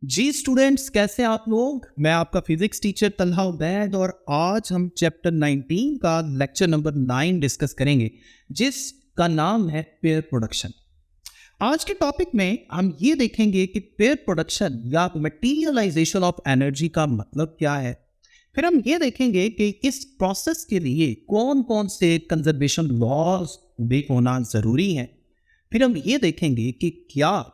जी students, कैसे आप लोग। मैं आपका फिजिक्स टीचर तलहा उबैद और आज हम चैप्टर 19 का लेक्चर नंबर 9 डिस्कस करेंगे जिसका नाम है पेयर प्रोडक्शन। आज के टॉपिक में हम ये देखेंगे कि पेयर प्रोडक्शन या मटेरियलाइजेशन ऑफ एनर्जी का मतलब क्या है। फिर हम ये देखेंगे कि इस प्रोसेस के लिए कौन कौन से कंजर्वेशन लॉज भी होना ज़रूरी है। फिर हम ये देखेंगे कि क्या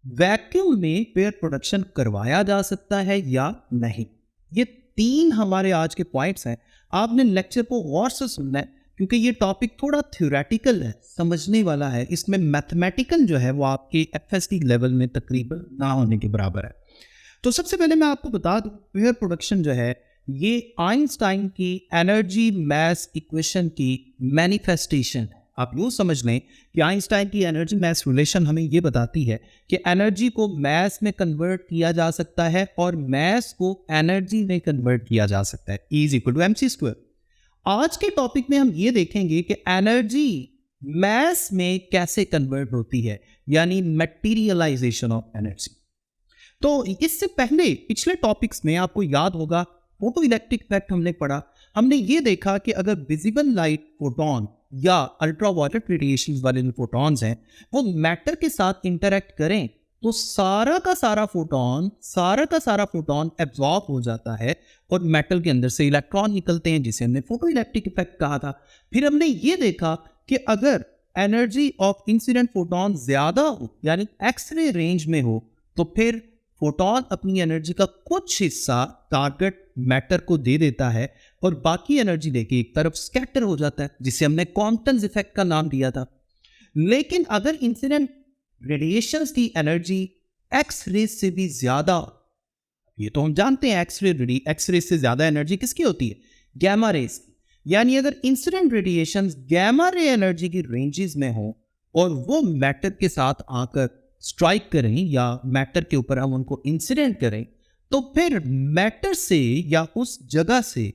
वैक्यूम में पेयर प्रोडक्शन करवाया जा सकता है या नहीं। ये तीन हमारे आज के पॉइंट्स हैं। आपने लेक्चर को गौर से सुनना है क्योंकि ये टॉपिक थोड़ा थ्योरेटिकल है, समझने वाला है। इसमें मैथमेटिकल जो है वो आपके एफएसटी लेवल में तकरीबन ना होने के बराबर है। तो सबसे पहले मैं आपको बता दूं, पेयर प्रोडक्शन जो है ये आइंस्टाइन की एनर्जी मैस इक्वेशन की मैनिफेस्टेशन है। आप यूँ समझ लें कि आइंस्टाइन की एनर्जी मैस रिलेशन हमें ये बताती है कि एनर्जी को मैस में कन्वर्ट किया जा सकता है और मैस को एनर्जी में कन्वर्ट किया जा सकता है, E is equal to mc square. आज के टॉपिक में हम ये देखेंगे कि एनर्जी मैस में कैसे कन्वर्ट होती है, यानी मटेरियलाइजेशन ऑफ एनर्जी। तो इससे पहले पिछले टॉपिक्स में आपको याद होगा फोटो इलेक्ट्रिक इफेक्ट हमने पढ़ा। हमने ये देखा कि अगर विजिबल लाइट फोटोन या अल्ट्रावायलेट रेडिएशन वाले जो फोटॉन्स हैं वो मैटर के साथ इंटरेक्ट करें तो सारा का सारा फोटोन एब्जॉर्ब हो जाता है और मेटल के अंदर से इलेक्ट्रॉन निकलते हैं, जिसे हमने फोटो इलेक्ट्रिक इफेक्ट कहा था। फिर हमने ये देखा कि अगर एनर्जी ऑफ इंसिडेंट फोटोन ज्यादा हो, यानी एक्सरे रेंज में हो, तो फिर फोटोन अपनी एनर्जी का कुछ हिस्सा टारगेट मैटर को दे देता है और बाकी एनर्जी लेके एक तरफ स्कैटर हो जाता है, जिसे हमने क्वांटम इफेक्ट का नाम दिया था। लेकिन अगर इंसिडेंट रेडिएशंस की एनर्जी एक्स रे से भी ज्यादा, ये तो हम जानते हैं एक्स रे से ज्यादा एनर्जी किसकी होती है, गैमा रेज की। यानी अगर incident radiations gamma ray energy की रेंजेस में हो और वो मैटर के साथ आकर स्ट्राइक करें या मैटर के ऊपर हम उनको इंसिडेंट करें, तो फिर मैटर से या उस जगह से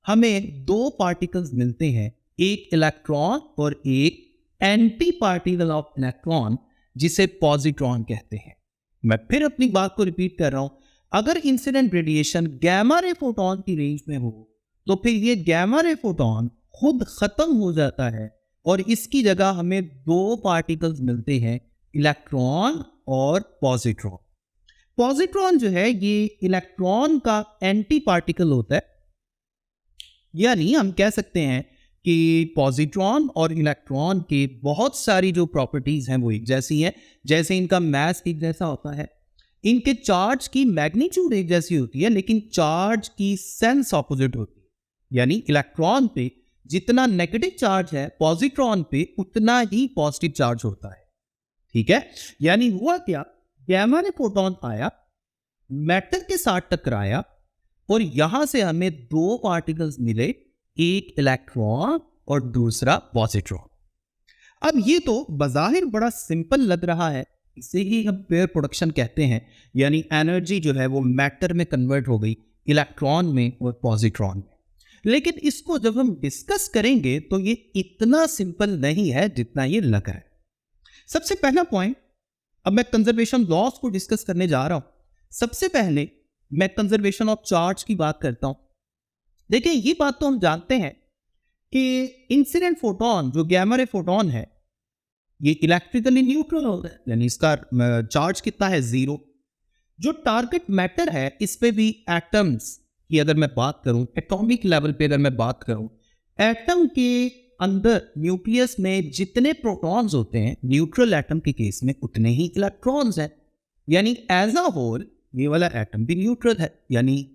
हमें दो पार्टिकल्स मिलते हैं, एक इलेक्ट्रॉन और एक एंटी पार्टिकल ऑफ इलेक्ट्रॉन, जिसे पॉजिट्रॉन कहते हैं। मैं फिर अपनी बात को रिपीट कर रहा हूं, अगर incident radiation gamma ray photon की रेंज में हो तो फिर ये गैमा रे फोटोन खुद खत्म हो जाता है और इसकी जगह हमें दो पार्टिकल्स मिलते हैं, इलेक्ट्रॉन और पॉजिट्रॉन। पॉजिट्रॉन जो है ये इलेक्ट्रॉन का एंटी पार्टिकल होता है, यानी हम कह सकते हैं कि पॉजिट्रॉन और इलेक्ट्रॉन के बहुत सारी जो प्रॉपर्टीज हैं वो एक जैसी हैं। जैसे इनका मास एक जैसा होता है, इनके चार्ज की मैग्नीट्यूड एक जैसी होती है, लेकिन चार्ज की सेंस ऑपोजिट होती है। यानी इलेक्ट्रॉन पे जितना नेगेटिव चार्ज है, पॉजिट्रॉन पे उतना ही पॉजिटिव चार्ज होता है। ठीक है, यानी हुआ क्या, गैमा रे फोटोन आया, मैटर के साथ टकराया और यहां से हमें दो पार्टिकल्स मिले, एक इलेक्ट्रॉन और दूसरा पॉजिट्रॉन। अब ये तो बज़ाहिर बड़ा सिंपल लग रहा है, इसे ही हम पेयर प्रोडक्शन कहते हैं। यानी एनर्जी जो है वो मैटर में कन्वर्ट हो गई, इलेक्ट्रॉन में और पॉजिट्रॉन में। लेकिन इसको जब हम डिस्कस करेंगे तो ये इतना सिंपल नहीं है जितना ये लग रहा है। सबसे पहला पॉइंट, अब मैं कंजर्वेशन लॉज को डिस्कस करने जा रहा हूं। सबसे पहले मैं कंजर्वेशन ऑफ चार्ज की बात करता हूं। देखिए, ये बात तो हम जानते हैं कि इंसिडेंट फोटोन जो गैमा रे फोटोन है ये इलेक्ट्रिकली न्यूट्रल होता है, यानी इसका चार्ज कितना है, 0। जो टारगेट मैटर है इस पे भी एटम्स की अगर मैं बात करूं, एटॉमिक लेवल पे अगर मैं बात करूं, एटम के अंदर न्यूक्लियस में जितने प्रोटॉन्स होते हैं, न्यूट्रल एटम के केस में उतने ही इलेक्ट्रॉन्स हैं। यानी एज अ होल ये वाला एटम भी न्यूट्रल है। यानी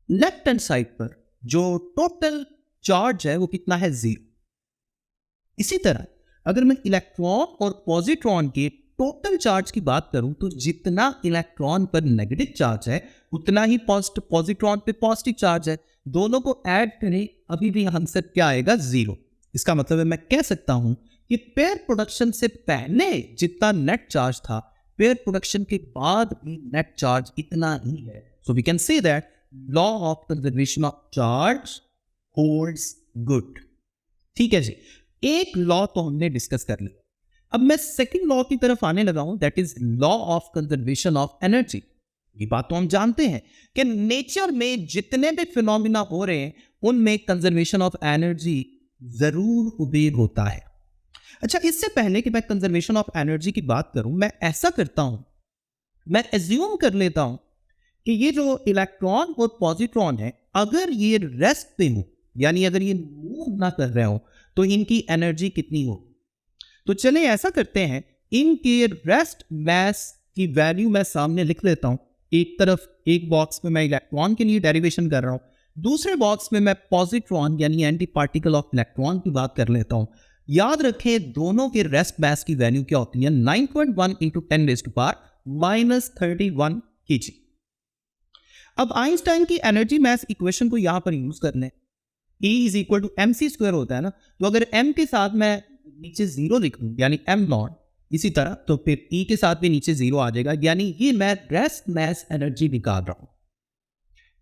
लेफ्ट हैंड साइड पर जो टोटल चार्ज है वो कितना है, 0। इसी तरह अगर मैं इलेक्ट्रॉन और पॉजिट्रॉन के टोटल चार्ज की बात करूं तो जितना इलेक्ट्रॉन पर नेगेटिव चार्ज है उतना ही पॉजिट्रॉन पे पॉजिटिव चार्ज है। दोनों को ऐड करें, अभी भी आंसर क्या आएगा, 0। इसका मतलब है मैं कह सकता हूं कि पेयर प्रोडक्शन से पहले जितना नेट चार्ज था, पेयर प्रोडक्शन के बाद भी नेट चार्ज इतना ही है। So we can say that law of conservation of charge holds good. ठीक है जी, एक लॉ तो हमने डिस्कस कर लिया। अब मैं सेकंड लॉ की तरफ आने लगा हूं, that is law of conservation of energy. ये बात तो हम जानते हैं कि नेचर में जितने भी फिनोमिना हो रहे हैं उनमें कंजर्वेशन ऑफ एनर्जी जरूर उबेर होता है। अच्छा, इससे पहले कि मैं कंजर्वेशन ऑफ एनर्जी की बात करूं, मैं ऐसा करता हूं, मैं एज्यूम कर लेता हूं कि ये जो इलेक्ट्रॉन और पॉजिट्रॉन है, अगर ये रेस्ट पे हो, यानी अगर ये मूव ना कर रहे हो, तो इनकी एनर्जी कितनी हो। तो चले ऐसा करते हैं, इनके रेस्ट मास की वैल्यू मैं सामने लिख लेता हूं। एक तरफ एक बॉक्स में मैं इलेक्ट्रॉन के लिए डेरिवेशन कर रहा हूं, दूसरे बॉक्स में मैं पॉजिट्रॉन यानी एंटी पार्टिकल ऑफ इलेक्ट्रॉन की बात कर लेता हूं। याद रखें दोनों के रेस्ट मास की वैल्यू क्या होती है, 9.1 इंटू 10⁻³ kg। अब आइंस्टाइन की एनर्जी मास इक्वेशन को यहां पर यूज कर लें, E is equal to mc² होता है ना, तो अगर m के साथ मैं नीचे जीरो लिख दूं यानी m0, इसी तरह तो फिर E के साथ भी नीचे जीरो आ जाएगा, यानी ये मैं रेस्ट मास एनर्जी निकाल रहा हूं।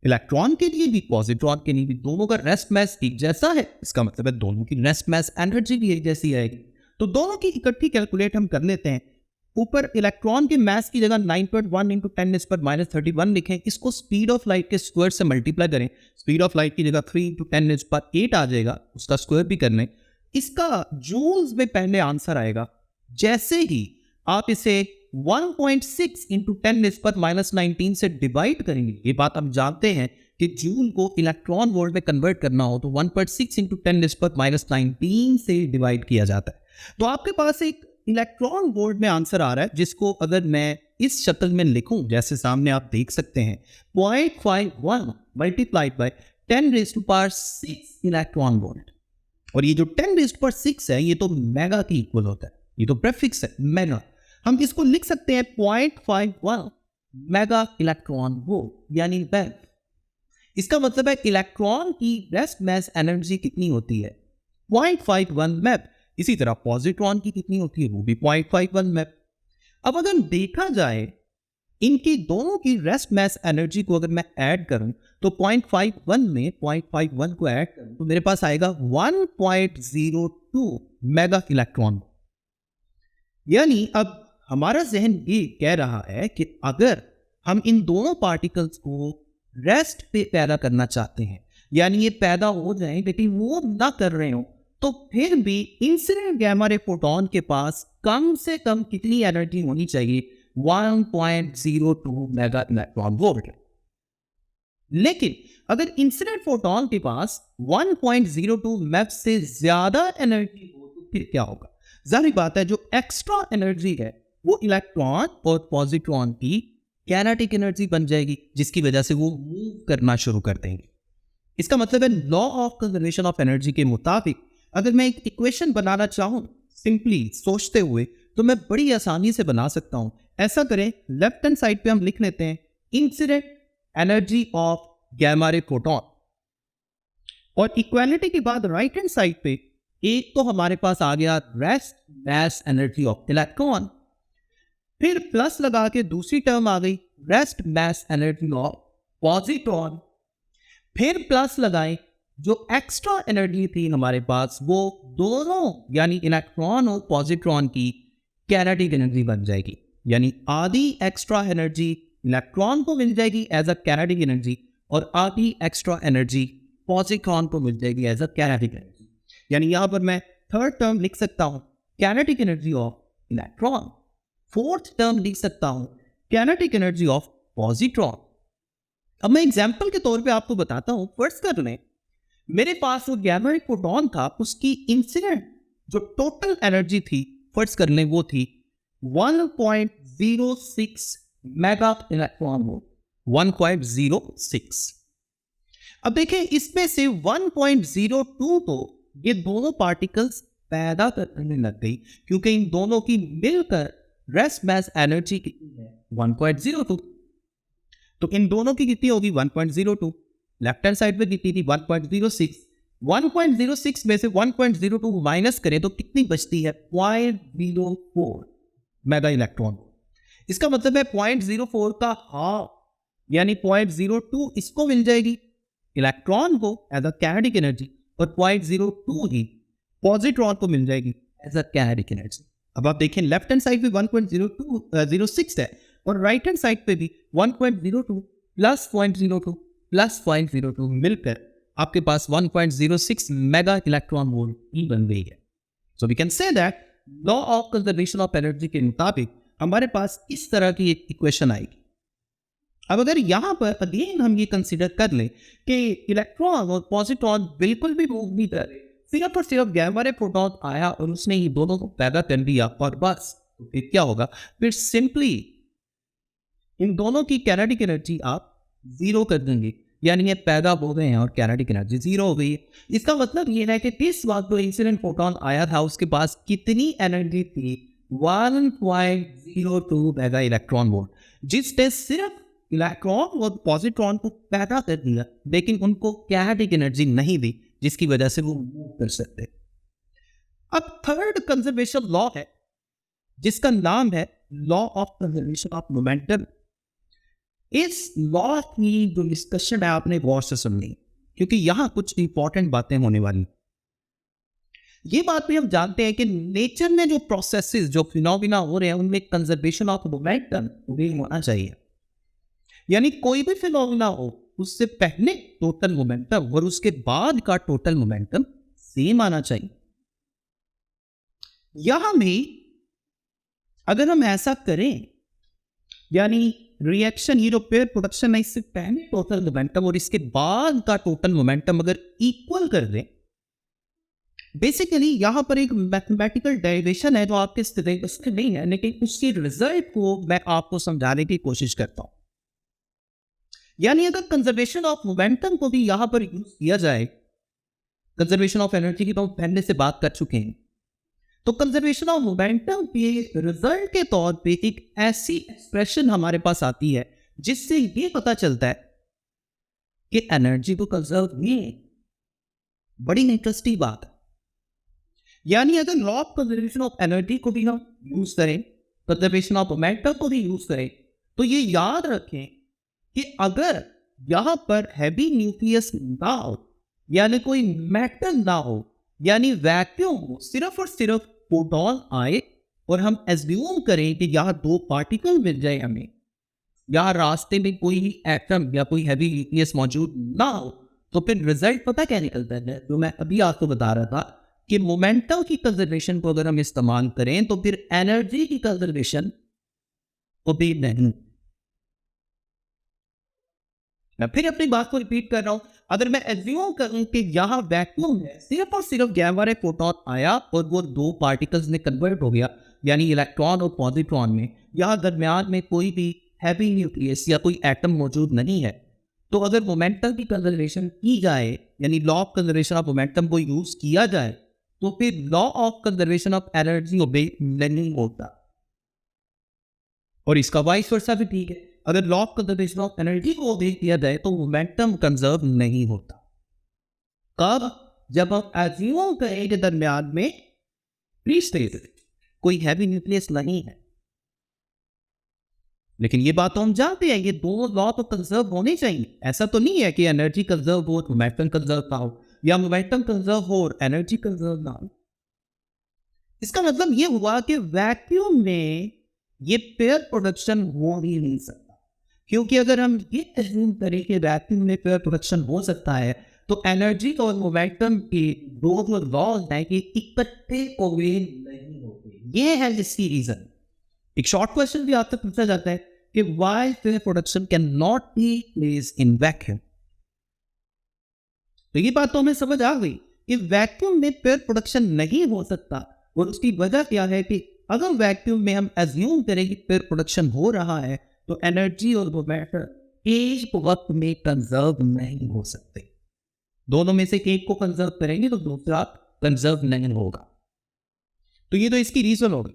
इलेक्ट्रॉन के लिए भी पॉजिट्रॉन के लिए भी दोनों का रेस्ट मास एक जैसा है, इसका मतलब है दोनों की रेस्ट मास एनर्जी भी एक जैसी आएगी। तो दोनों की इकट्ठी कैलकुलेट हम कर लेते हैं। ऊपर इलेक्ट्रॉन के मास की जगह 9.1 इंटू 10⁻³ लिखें, इसको स्पीड ऑफ लाइट के स्क्वायर से मल्टीप्लाई करें। स्पीड ऑफ लाइट की जगह 3 इंटू 10⁸ आ जाएगा, उसका स्क्वायर भी कर लें। इसका जूल्स में पहले आंसर आएगा। जैसे ही आप इसे 1.6 इंटू 10⁻19 से डिवाइड करेंगे, ये बात हम जानते हैं कि जूल को इलेक्ट्रॉन वोल्ट में कन्वर्ट करना हो तो 1.6 इंटू 10⁻19 से डिवाइड किया जाता है। तो आपके पास एक इलेक्ट्रॉन वोल्ट में आंसर आ रहा है, जिसको अगर मैं इस शक्ल में लिखूं, जैसे सामने आप देख सकते हैं, 0.51 मल्टीप्लाइड बाय 10⁻6 इलेक्ट्रॉन वोल्ट। और ये जो 10⁻6 है, ये तो मेगा की इक्वल होता है, ये तो प्रेफिक्स है मेगा। हम इसको लिख सकते हैं 0.51 मेगा इलेक्ट्रॉन वोल्ट यानी बैग। इसका मतलब है इलेक्ट्रॉन की रेस्ट मास एनर्जी कितनी होती है, 0.51 मैप। इसी तरह पॉजिट्रॉन की कितनी होती है, वो भी 0.51 मैप। अब अगर देखा जाए इनकी दोनों की रेस्ट मास एनर्जी को अगर मैं ऐड करूं, तो 0.51 में 0.51 को ऐड करूं तो मेरे पास आएगा 1.02 मेगा इलेक्ट्रॉन। यानी अब हमारा जहन ये कह रहा है कि अगर हम इन दोनों पार्टिकल्स को रेस्ट पे पैदा करना चाहते हैं, यानी ये पैदा हो जाए लेकिन वो ना कर रहे हो, तो फिर भी इंसिडेंट गैमा रे फोटोन के पास कम से कम कितनी एनर्जी होनी चाहिए, 1.02 मेगा इलेक्ट्रॉन वोल्ट। लेकिन अगर इंसिडेंट फोटोन के पास 1.02 मैप से ज्यादा एनर्जी हो तो फिर क्या होगा। जाहिर बात है जो एक्स्ट्रा एनर्जी है वो इलेक्ट्रॉन और पॉजिट्रॉन की काइनेटिक एनर्जी बन जाएगी, जिसकी वजह से वो मूव करना शुरू कर देंगे। इसका मतलब है law of conservation of energy के मुताबिक अगर मैं एक इक्वेशन बनाना चाहूं सिंपली सोचते हुए, तो मैं बड़ी आसानी से बना सकता हूं। ऐसा करें, लेफ्ट हैंड साइड पे हम लिख लेते हैं incident energy of gamma ray photon, और इक्वालिटी के बाद राइट हैंड साइड पे एक तो हमारे पास आ गया rest mass energy of electron, फिर प्लस लगा के दूसरी टर्म आ गई rest mass energy of positron, फिर प्लस लगाएं जो एक्स्ट्रा एनर्जी थी हमारे पास, वो दोनों यानी इलेक्ट्रॉन और पॉजिट्रॉन की काइनेटिक एनर्जी बन जाएगी। यानी आधी एक्स्ट्रा एनर्जी इलेक्ट्रॉन को मिल जाएगी एज अ काइनेटिक एनर्जी, और आधी एक्स्ट्रा एनर्जी पॉजिट्रॉन को मिल जाएगी एज अ काइनेटिक एनर्जी। यानी यहां पर मैं थर्ड टर्म लिख सकता हूं kinetic energy of electron, fourth term लिख सकता हूं काइनेटिक एनर्जी ऑफ पॉजिट्रॉन। अब मैं एग्जांपल के तौर पे आपको बताता हूं। फर्स्ट कर लें, मेरे पास वो गैमा रे फोटोन था, उसकी इंसिडेंट जो टोटल एनर्जी थी फर्स्ट कर लें वो थी 1.06 मेगा इलेक्ट्रॉन वोल्ट, 1.06। अब देखें इसमें से 1.02 तो ये दोनों पार्टिकल्स पैदा करने लग गई, क्योंकि इन दोनों की मिलकर रेस्ट मास एनर्जी कितनी है 1.02। तो इन दोनों की कितनी होगी 1.02, लेफ्ट हैंड साइड पे कितनी थी 1.06। 1.06 में से 1.02 माइनस करें तो कितनी बचती है 0.04 मेगा इलेक्ट्रॉन। इसका मतलब है 0.04 का हाफ यानी 0.02 इसको मिल जाएगी इलेक्ट्रॉन को एज अ काइनेटिक एनर्जी, और 0.02 ही पॉजिट्रॉन को मिल जाएगी एज अ काइनेटिक एनर्जी। अब आप देखें लेफ्ट हैंड साइड पे 1.06 है और राइट हैंड साइड पे भी 1.02 प्लस 0.02 प्लस 0.02 मिलकर आपके पास 1.06 मेगा इलेक्ट्रॉन वोल्ट ही बन गई है. So we can say that law of conservation of energy के मुताबिक हमारे पास इस तरह की एक इक्वेशन आएगी. अब अगर यहां पर अगेन हम ये कंसीडर कर लें कि इलेक्ट्रॉन और पॉजिट्रॉन बिल्कुल भी मूव नहीं कर रहे, सिर्फ और सिर्फ गैमा रे प्रोटॉन आया और उसने ही दोनों को पैदा कर दिया और बस, तो फिर क्या होगा? फिर सिंपली इन दोनों की कैनेटिक एनर्जी आप जीरो कर देंगे, यानी ये पैदा हो गए हैं और कैनेटिक एनर्जी जीरो हो गई है. इसका मतलब ये है कि इस वक्त जो इंसिडेंट फोटोन आया था उसके पास कितनी एनर्जी थी? 1.02 मेगा इलेक्ट्रॉन वोल्ट, जिसने सिर्फ इलेक्ट्रॉन और पॉजिट्रॉन को पैदा कर दिया लेकिन उनको कैनेटिक एनर्जी नहीं दी जिसकी वजह से वो मूव कर सकते. अब थर्ड कंजर्वेशन लॉ है जिसका नाम है law of conservation of momentum. इस लॉ की जो डिस्कशन है आपने गौर से सुननी, क्योंकि यहां कुछ इंपॉर्टेंट बातें होने वाली. ये बात भी हम जानते हैं कि नेचर में जो प्रोसेसेस, जो फिनोमिना हो रहे हैं उनमें कंजर्वेशन ऑफ मोमेंटम भी होना चाहिए. यानी कोई भी फिनोमिना हो उससे पहले टोटल मोमेंटम और उसके बाद का टोटल मोमेंटम सेम आना चाहिए. यहां भी अगर हम ऐसा करें, यानी रिएक्शन ये जो पेयर प्रोडक्शन है इससे पहले टोटल मोमेंटम और इसके बाद का टोटल मोमेंटम अगर इक्वल कर दें, बेसिकली यहां पर एक मैथमेटिकल डेरिवेशन है जो आपके सिलेबस में नहीं है, लेकिन उसकी रिजल्ट को मैं आपको समझाने की कोशिश करता हूं. यानी अगर कंजर्वेशन ऑफ मोमेंटम को भी यहां पर यूज किया जाए, कंजर्वेशन ऑफ एनर्जी की तो हम पहले से बात कर चुके हैं, तो कंजर्वेशन ऑफ मोमेंटम के रिजल्ट के तौर पे एक ऐसी एक्सप्रेशन हमारे पास आती है जिससे ये पता चलता है कि एनर्जी को कंजर्व नहीं है. बड़ी इंटरेस्टिंग बात है. यानी अगर law of conservation of energy को भी हम यूज करें, कंजर्वेशन ऑफ मोमेंटम को भी यूज करें, तो ये याद रखें कि अगर यहां पर हैवी न्यूक्लियस ना हो, यानी कोई मैटर ना हो, यानी वैक्यूम हो, सिर्फ और सिर्फ फोटोन आए और हम एज्यूम करें कि यहां दो पार्टिकल मिल जाए हमें, यहां रास्ते में कोई एटम या कोई हैवी न्यूक्लियस मौजूद ना हो, तो फिर रिजल्ट पता क्या निकलता है? जो मैं अभी आपको बता रहा था कि मोमेंटम की कंजर्वेशन को अगर हम इस्तेमाल करें तो फिर एनर्जी की कंजर्वेशन को भी नहीं. मैं फिर अपनी बात को रिपीट कर रहा हूं. अगर मैं एज्यूम करूं कि यहां वैक्यूम है, सिर्फ और सिर्फ गैमा रे फोटोन आया और वो दो पार्टिकल्स में कन्वर्ट हो गया, यानी इलेक्ट्रॉन और पॉजिट्रॉन में, यहां दरमियान में कोई भी हैवी न्यूक्लियस या कोई एटम मौजूद नहीं है, तो अगर मोमेंटम की कंजर्वेशन की जाए, यानी law of conservation of momentum को यूज किया जाए, तो फिर law of conservation of energy obey नहीं होता. और इसका वाइस वर्सा भी ठीक है. अगर law of conservation of energy को ओबे किया जाए तो मोमेंटम कंजर्व नहीं होता. कब? जब हम एज्यूम करें कि दरमियान में फ्री स्पेस, कोई हैवी न्यूक्लियस नहीं है. लेकिन ये बात तो हम जानते हैं, ये दो लॉ तो कंजर्व होने चाहिए. ऐसा तो नहीं है कि एनर्जी कंजर्व हो तो मोमेंटम कंजर्व ना हो, या मोमेंटम कंजर्व हो और एनर्जी कंजर्व ना हो. इसका मतलब ये हुआ कि वैक्यूम में ये पेयर प्रोडक्शन हो ही नहीं सकता. क्योंकि अगर हम ये एज्यूम करें कि वैक्यूम में पेयर प्रोडक्शन हो सकता है, तो एनर्जी और मोमेंटम के दो जो लॉज हैं कि इकट्ठे कोवेलेंट नहीं होते. ये है इसकी रीजन. एक शॉर्ट क्वेश्चन भी आपसे पूछा जाता है कि why pair production can not be place in vacuum. तो ये बात तो हमें समझ आ गई कि वैक्यूम में पेयर प्रोडक्शन नहीं हो सकता. और उसकी वजह क्या है कि अगर वैक्यूम में हम एज्यूम करें कि पेयर प्रोडक्शन हो रहा है, तो एनर्जी और मोमेंटम एक वक्त में कंजर्व नहीं हो सकते. दोनों में से एक को कंजर्व करेंगे तो दूसरा कंजर्व नहीं होगा. तो ये तो इसकी रीजन होगी.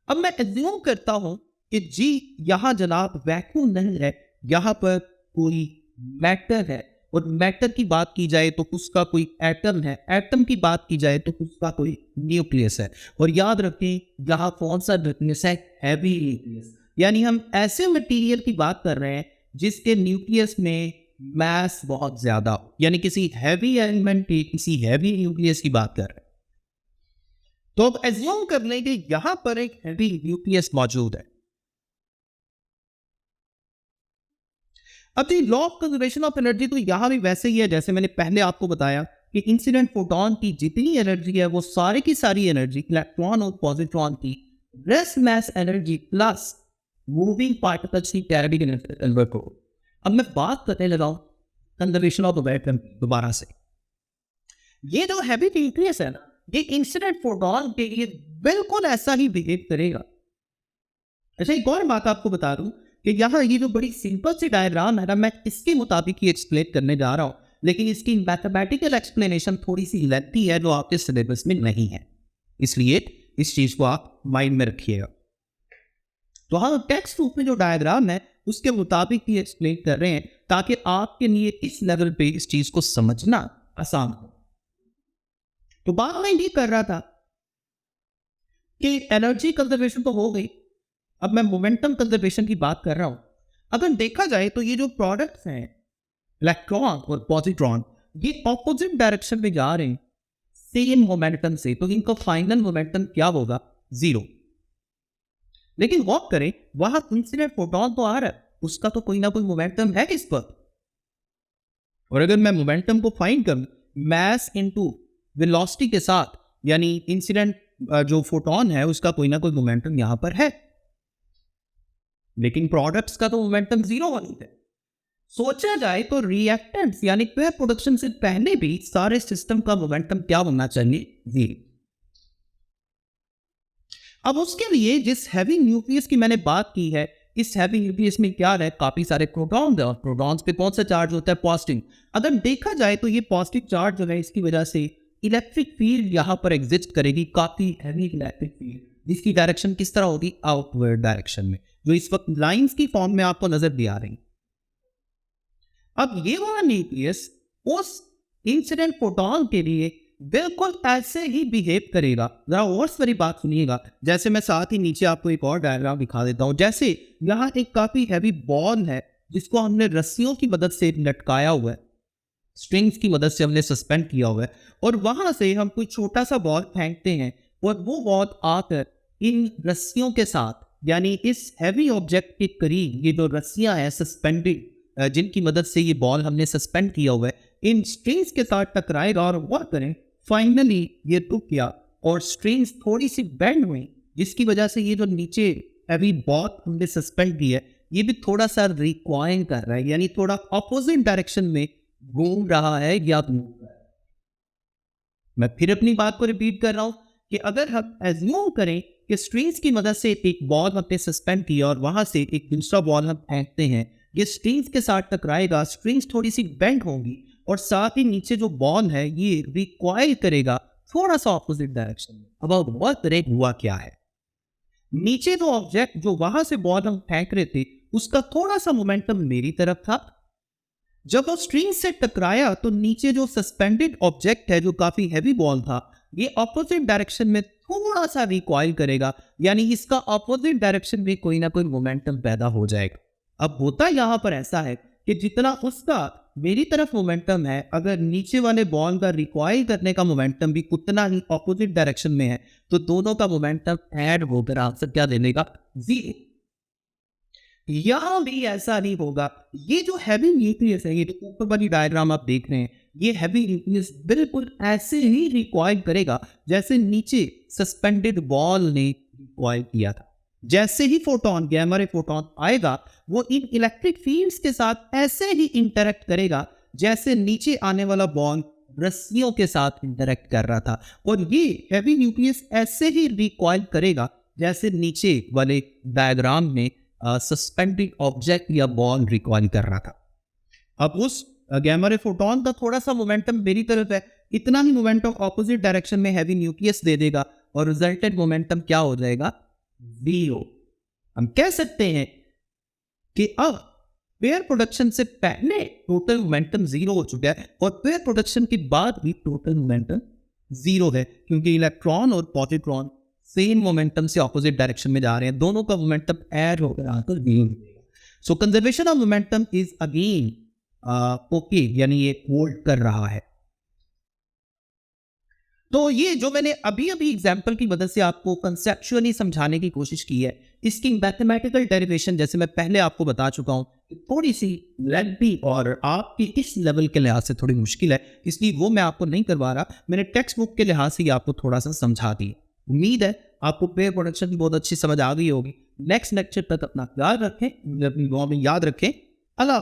अब मैं एज्यूम करता हूं कि जी यहां जनाब वैक्यूम नहीं है, यहां पर कोई मैटर है, और मैटर की बात की जाए तो उसका कोई एटम है, एटम की बात की जाए तो उसका कोई न्यूक्लियस है. और याद रखें यहां कौन सा न्यूक्लियस है? Heavy nucleus. यानी हम ऐसे मटेरियल की बात कर रहे हैं जिसके न्यूक्लियस में मास बहुत ज्यादा हो, यानी किसी हैवी एलिमेंट की, किसी हैवी न्यूक्लियस की बात कर रहे हैं. तो अब एज्यूम कर लें कि यहां पर एक हेवी न्यूक्लियस मौजूद है। अब ये law of conservation of energy तो यहां भी वैसे ही है जैसे मैंने पहले आपको बताया कि इंसिडेंट फोटॉन की जितनी एनर्जी है वो सारी की सारी एनर्जी इलेक्ट्रॉन और पॉजिट्रॉन की rest mass energy plus moving particles की कैरेटिक एनर्जी कन्वर्ट हो। अब मैं बात करने लगा हूं कंजर्वेशन ऑफ एटम दोबारा से। ये जो हैवी न्यूक्लियस है ना, ये इंसिडेंट फोटॉन के लिए बिल्कुल ऐसा ही बिहेव करेगा। अच्छा, एक और बात आपको बता दूं कि यहाँ ये जो बड़ी सिंपल सी डायग्राम है ना, मैं इसके मुताबिक ही एक्सप्लेन करने जा रहा हूँ, लेकिन इसकी मैथमेटिकल एक्सप्लेनेशन थोड़ी सी लेंथी है जो आपके सिलेबस में नहीं है, इसलिए इस चीज को आप माइंड में रखिएगा। तो हम टेक्स्ट बुक में जो डायग्राम है उसके मुताबिक ही एक्सप्लेन कर रहे हैं ताकि आपके लिए इस लेवल पे इस चीज को समझना आसान हो। तो बात मैं ये कर रहा था कि एनर्जी कंजर्वेशन तो हो गई, अब मैं मोमेंटम कंजर्वेशन की बात कर रहा हूं। अगर देखा जाए तो ये जो प्रोडक्ट्स हैं इलेक्ट्रॉन और पॉजिट्रॉन, ये ऑपोजिट डायरेक्शन में जा रहे हैं सेम मोमेंटम से, तो इनका फाइनल मोमेंटम क्या होगा? जीरो। लेकिन वॉक करें, वहां इंसिडेंट फोटोन तो आ रहा है, उसका तो कोई ना कोई मोमेंटम है इस पर। और अगर मैं मोमेंटम को फाइंड करूं मैस इनटू वेलोसिटी के साथ, यानी इंसिडेंट जो फोटोन है उसका कोई ना कोई मोमेंटम यहां पर है, लेकिन प्रोडक्ट्स का तो मोमेंटम जीरो होनी है। सोचा जाए तो रिएक्टेंट्स यानी पेयर प्रोडक्शन से पहले भी सारे सिस्टम का मोमेंटम क्या होना चाहिए? जीरो। अब उसके लिए जिस हैवी न्यूक्लियस की मैंने बात की है, इस हैवी न्यूक्लियस में क्या है? काफी सारे प्रोटॉन्स है, और प्रोटॉन्स पे कौन सा चार्ज होता है? पॉजिटिव। अगर देखा जाए तो ये पॉजिटिव चार्ज जो है इसकी वजह से इलेक्ट्रिक फील्ड यहां पर एग्जिस्ट करेगी, काफी हैवी इलेक्ट्रिक फील्ड, जिसकी डायरेक्शन किस तरह होगी? आउटवर्ड डायरेक्शन में, जो इस वक्त लाइंस की फॉर्म में आपको नजर भी आ रही। अब ये वाला न्यूक्लियस उस इंसिडेंट फोटॉन के लिए बिल्कुल ऐसे ही बिहेव करेगा। जरा और मेरी बात सुनिएगा, जैसे मैं साथ ही नीचे आपको एक और डायग्राम दिखा देता हूं। जैसे यहाँ एक काफी हैवी बॉल है जिसको हमने रस्सियों की मदद से लटकाया हुआ है, स्ट्रिंग्स की मदद से हमने सस्पेंड किया हुआ है, और वहां से हम कोई छोटा सा बॉल फेंकते हैं और वो बॉल आकर इन रस्सियों के साथ, यानी इस हैवी ऑब्जेक्ट के करीब, ये जो रस्सियां हैं सस्पेंडेड जिनकी मदद से ये बॉल हमने सस्पेंड किया हुआ है, इन स्ट्रिंग्स के साथ टकराएगा और वर्क करें। फाइनली ये टूट गया और स्ट्रिंग्स थोड़ी सी बेंड हुई, जिसकी वजह से ये जो नीचे हैवी बॉल हमने सस्पेंड किया है ये भी थोड़ा सा रिक्वाइन कर रहा है, यानी थोड़ा ऑपोजिट डायरेक्शन में घूम रहा है या घूम रहा है। मैं फिर अपनी बात को रिपीट कर रहा हूं कि अगर हम एज्यूम करें कि स्ट्रिंग्स की मदद से एक बॉल हमने सस्पेंड किया और वहां से एक दूसरा बॉल हम फेंकते हैं, ये स्ट्रिंग्स के साथ टकराएगा, स्ट्रिंग्स थोड़ी सी बेंड होंगी और साथ ही नीचे जो बॉल है ये रिकॉइल करेगा थोड़ा सा ऑपोजिट डायरेक्शन में। अब वर्क करें हुआ क्या है? नीचे जो ऑब्जेक्ट जो वहां से बॉल हम फेंक रहे थे उसका थोड़ा सा मोमेंटम मेरी तरफ था। जब वो स्ट्रिंग से टकराया तो नीचे जो सस्पेंडेड ऑब्जेक्ट है जो काफी हैवी बॉल था, ये ऑपोजिट डायरेक्शन में थोड़ा सा रिकॉइल करेगा, यानी इसका ऑपोजिट डायरेक्शन में कोई ना कोई मोमेंटम पैदा हो जाएगा। अब होता यहां पर ऐसा है कि जितना उसका मेरी तरफ मोमेंटम है, अगर नीचे वाले बॉल का रिकॉइल करने का मोमेंटम भी उतना ही ऑपोजिट डायरेक्शन में है, तो दोनों का मोमेंटम ऐड होकर आंसर क्या दे देगा? जीरो। यहां भी ऐसा नहीं होगा। ये जो हैवी न्यूक्लियस है, ये जो ऊपर वाली डायग्राम आप देख रहे हैं, ये हैवी न्यूक्लियस बिल्कुल ऐसे ही रिकॉइल करेगा जैसे नीचे सस्पेंडेड बॉल ने रिकॉइल किया था। जैसे ही फोटोन, गैमा रे फोटोन आएगा, वो इन इलेक्ट्रिक फील्ड्स के साथ ऐसे ही इंटरेक्ट करेगा जैसे नीचे आने वाला बॉल रस्सियों के साथ इंटरेक्ट कर रहा था, और ये हैवी न्यूक्लियस ऐसे ही रिकॉइल करेगा जैसे नीचे वाले डायग्राम में सस्पेंडेड ऑब्जेक्ट या बॉल रिकॉइल कर रहा था। अब उस गैमा रे फोटोन का थोड़ा सा मोमेंटम मेरी तरफ है, इतना ही मोमेंटम ऑपोजिट डायरेक्शन में हैवी न्यूक्लियस दे देगा और रिजल्टेंट मोमेंटम क्या हो जाएगा? जीरो। हम कह सकते हैं कि अब पेयर प्रोडक्शन से पहले टोटल मोमेंटम जीरो हो चुका है और पेयर प्रोडक्शन के बाद भी टोटल मोमेंटम जीरो है, क्योंकि इलेक्ट्रॉन और पॉजिट्रॉन सेम मोमेंटम से ऑपोजिट डायरेक्शन में जा रहे हैं, दोनों का मोमेंटम ऐड होकर आकर zero. So conservation of momentum is again okay, यानी ये होल्ड कर रहा है। तो ये जो मैंने अभी अभी एग्जाम्पल की मदद से आपको कंसेप्चुअली समझाने की कोशिश की है, इसकी मैथमेटिकल डेरिवेशन जैसे मैं पहले आपको बता चुका हूँ थोड़ी सी लेंथी और आपकी इस लेवल के लिहाज से थोड़ी मुश्किल है, इसलिए वो मैं आपको नहीं करवा रहा। मैंने टेक्स्ट बुक के लिहाज से ही आपको थोड़ा सा समझा दिया। उम्मीद है आपको पेयर प्रोडक्शन की बहुत अच्छी समझ आ गई होगी। नेक्स्ट लेक्चर तक अपना ख्याल रखें, अपनी दुआ में याद रखें। अल्लाह।